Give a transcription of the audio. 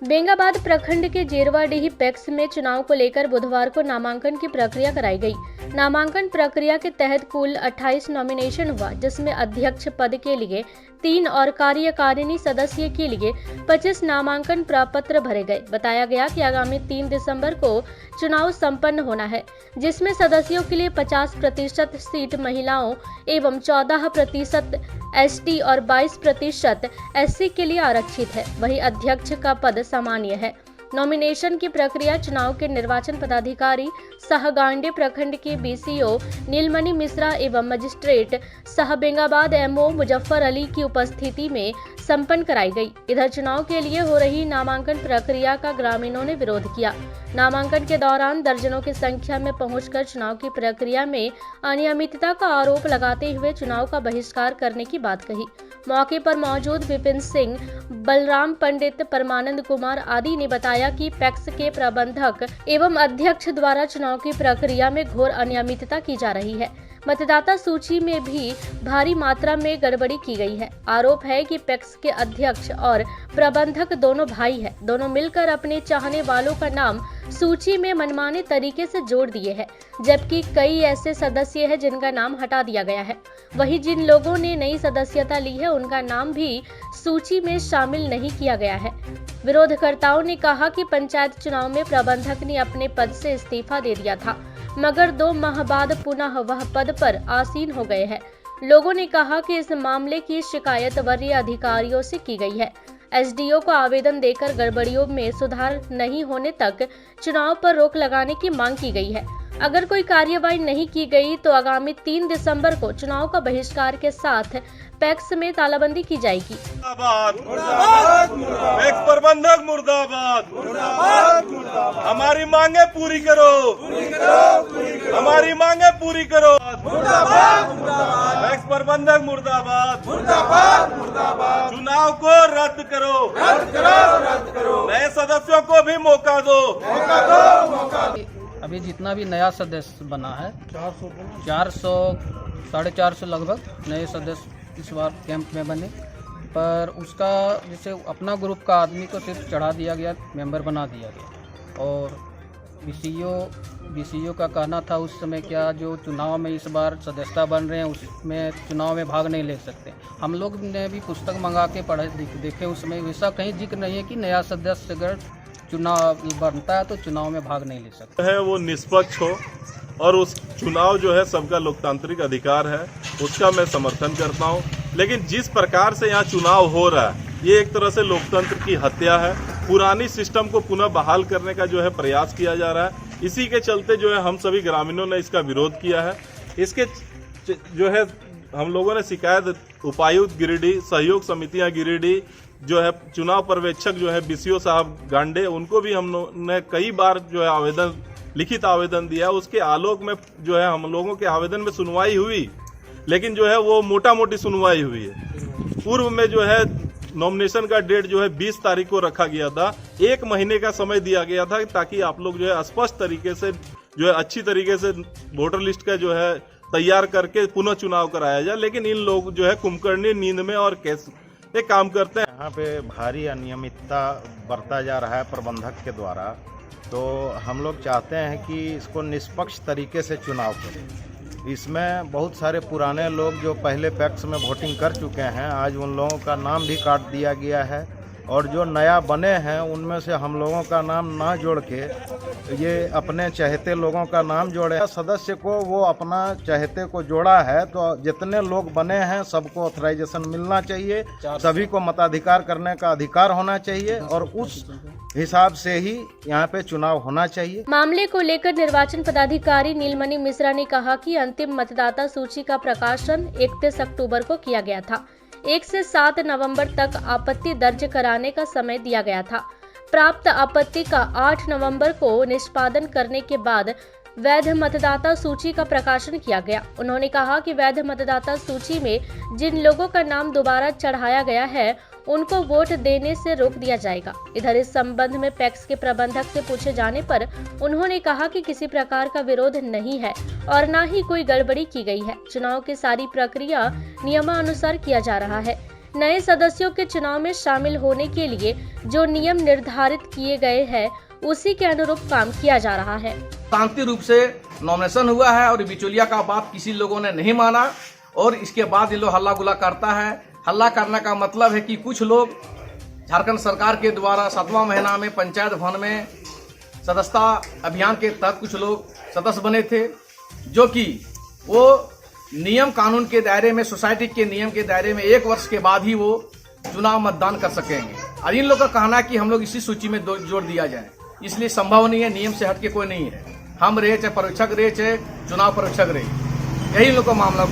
बेंगाबाद प्रखंड के जेरवाडीह पैक्स में चुनाव को लेकर बुधवार को नामांकन की प्रक्रिया कराई गई। नामांकन प्रक्रिया के तहत कुल 28 नॉमिनेशन हुआ, जिसमें अध्यक्ष पद के लिए 3 और कार्यकारिणी सदस्य के लिए 25 नामांकन प्रपत्र भरे गए। बताया गया कि आगामी 3 दिसंबर को चुनाव संपन्न होना है, जिसमें सदस्यों के लिए 50% सीट महिलाओं एवं 14% एसटी और 22% एससी के लिए आरक्षित है। वहीं अध्यक्ष का पद सामान्य है। नॉमिनेशन की प्रक्रिया चुनाव के निर्वाचन पदाधिकारी सह गांडे प्रखंड के बीसीओ नीलमणि मिश्रा एवं मजिस्ट्रेट सह बेंगाबाद एमओ मुजफ्फर अली की उपस्थिति में संपन्न कराई गई। इधर चुनाव के लिए हो रही नामांकन प्रक्रिया का ग्रामीणों ने विरोध किया। नामांकन के दौरान दर्जनों की संख्या में पहुंचकर चुनाव की प्रक्रिया में अनियमितता का आरोप लगाते हुए चुनाव का बहिष्कार करने की बात कही। मौके पर मौजूद विपिन सिंह, बलराम पंडित, परमानंद कुमार आदि ने बताया कि पैक्स के प्रबंधक एवं अध्यक्ष द्वारा चुनाव की प्रक्रिया में घोर अनियमितता की जा रही है। मतदाता सूची में भी भारी मात्रा में गड़बड़ी की गई है। आरोप है कि पैक्स के अध्यक्ष और प्रबंधक दोनों भाई हैं। दोनों मिलकर अपने चाहने वालों का नाम सूची में मनमाने तरीके से जोड़ दिए हैं, जबकि कई ऐसे सदस्य हैं जिनका नाम हटा दिया गया है। वहीं जिन लोगों ने नई सदस्यता ली है, उनका नाम भी सूची में शामिल नहीं किया गया है। विरोधकर्ताओं ने कहा कि पंचायत चुनाव में प्रबंधक ने अपने पद से इस्तीफा दे दिया था, मगर 2 माह बाद पुनः वह पद पर आसीन हो गए हैं। लोगों ने कहा कि इस मामले की शिकायत वरीय अधिकारियों से की गई है। एसडीओ को आवेदन देकर गड़बड़ियों में सुधार नहीं होने तक चुनाव पर रोक लगाने की मांग की गई है। अगर कोई कार्रवाई नहीं की गई तो आगामी 3 दिसंबर को चुनाव का बहिष्कार के साथ पैक्स में तालाबंदी की जाएगी। पैक्स प्रबंधक मुर्दाबाद, हमारी मांगे पूरी करो, हमारी मांगे पूरी करो। पैक्स प्रबंधक मुर्दाबाद, चुनाव को रद्द करो, नए सदस्यों को भी मौका दो। अभी जितना भी नया सदस्य बना है 400 450 लगभग नए सदस्य इस बार कैंप में बने, पर उसका जैसे अपना ग्रुप का आदमी को सिर्फ चढ़ा दिया गया, मेंबर बना दिया गया। और बीसीओ का कहना था उस समय क्या जो चुनाव में इस बार सदस्यता बन रहे हैं उसमें चुनाव में भाग नहीं ले सकते। हम लोग ने भी पुस्तक मंगा के पढ़े देखे, उसमें वैसा कहीं जिक्र नहीं है कि नया सदस्य अगर चुनाव बनता है तो चुनाव में भाग नहीं ले सकते है। वो निष्पक्ष हो और उस चुनाव जो है सबका लोकतांत्रिक अधिकार है, उसका मैं समर्थन करता हूँ। लेकिन जिस प्रकार से यहाँ चुनाव हो रहा है, ये एक तरह से लोकतंत्र की हत्या है। पुरानी सिस्टम को पुनः बहाल करने का जो है प्रयास किया जा रहा है। इसी के चलते जो है हम सभी ग्रामीणों ने इसका विरोध किया है। इसके जो है हम लोगों ने शिकायत उपायुक्त गिरिडीह, सहयोग समितियाँ गिरिडीह, जो है चुनाव पर्यवेक्षक जो है बीसीओ साहब गांडे, उनको भी हमने कई बार जो है आवेदन, लिखित आवेदन दिया। उसके आलोक में जो है हम लोगों के आवेदन में सुनवाई हुई, लेकिन जो है वो मोटा मोटी सुनवाई हुई है। पूर्व में जो है नॉमिनेशन का डेट जो है 20 तारीख को रखा गया था। 1 महीने का समय दिया गया था ताकि आप लोग जो है स्पष्ट तरीके से जो है अच्छी तरीके से वोटर लिस्ट का जो है तैयार करके पुनः चुनाव कराया जाए। लेकिन इन लोग जो है कुंभकर्णी नींद में और कैसे काम करते हैं। यहाँ पे भारी अनियमितता बरता जा रहा है प्रबंधक के द्वारा, तो हम लोग चाहते हैं कि इसको निष्पक्ष तरीके से चुनाव करें। इसमें बहुत सारे पुराने लोग जो पहले पैक्स में वोटिंग कर चुके हैं, आज उन लोगों का नाम भी काट दिया गया है, और जो नया बने हैं उनमें से हम लोगों का नाम ना जोड़ के ये अपने चहेते लोगों का नाम जोड़े। सदस्य को वो अपना चहेते को जोड़ा है, तो जितने लोग बने हैं सबको ऑथराइजेशन मिलना चाहिए, सभी को मताधिकार करने का अधिकार होना चाहिए, और उस हिसाब से ही यहाँ पे चुनाव होना चाहिए। मामले को लेकर निर्वाचन पदाधिकारी नीलमणि मिश्रा ने कहा कि अंतिम मतदाता सूची का प्रकाशन 31 अक्टूबर को किया गया था। 1 से 7 नवंबर तक आपत्ति दर्ज कराने का समय दिया गया था। प्राप्त आपत्ति का 8 नवंबर को निष्पादन करने के बाद वैध मतदाता सूची का प्रकाशन किया गया। उन्होंने कहा कि वैध मतदाता सूची में जिन लोगों का नाम दोबारा चढ़ाया गया है उनको वोट देने से रोक दिया जाएगा। इधर इस संबंध में पैक्स के प्रबंधक से पूछे जाने पर उन्होंने कहा कि किसी प्रकार का विरोध नहीं है और न ही कोई गड़बड़ी की गई है। चुनाव की सारी प्रक्रिया नियमानुसार किया जा रहा है। नए सदस्यों के चुनाव में शामिल होने के लिए जो नियम निर्धारित किए गए हैं उसी के अनुरूप काम किया जा रहा है। शांति रूप से नॉमिनेशन हुआ है और बिचौलिया का बात किसी लोगों ने नहीं माना और इसके बाद ये लोग हल्ला गुल्ला करता है। हल्ला करने का मतलब है कि कुछ लोग झारखंड सरकार के द्वारा 7वां महीना में पंचायत भवन में सदस्यता अभियान के तहत कुछ लोग सदस्य बने थे, जो कि वो नियम कानून के दायरे में, सोसाइटी के नियम के दायरे में 1 वर्ष के बाद ही वो चुनाव मतदान कर सकेंगे। और इन लोग का कहना है कि हम लोग इसी सूची में जोड़ दिया जाए, इसलिए संभव नहीं है, नियम से हटके कोई नहीं है। हम रहे चाहे पर्यवेक्षक रहे चाहे चुनाव पर्यवेक्षक रहे, यही लोग का मामला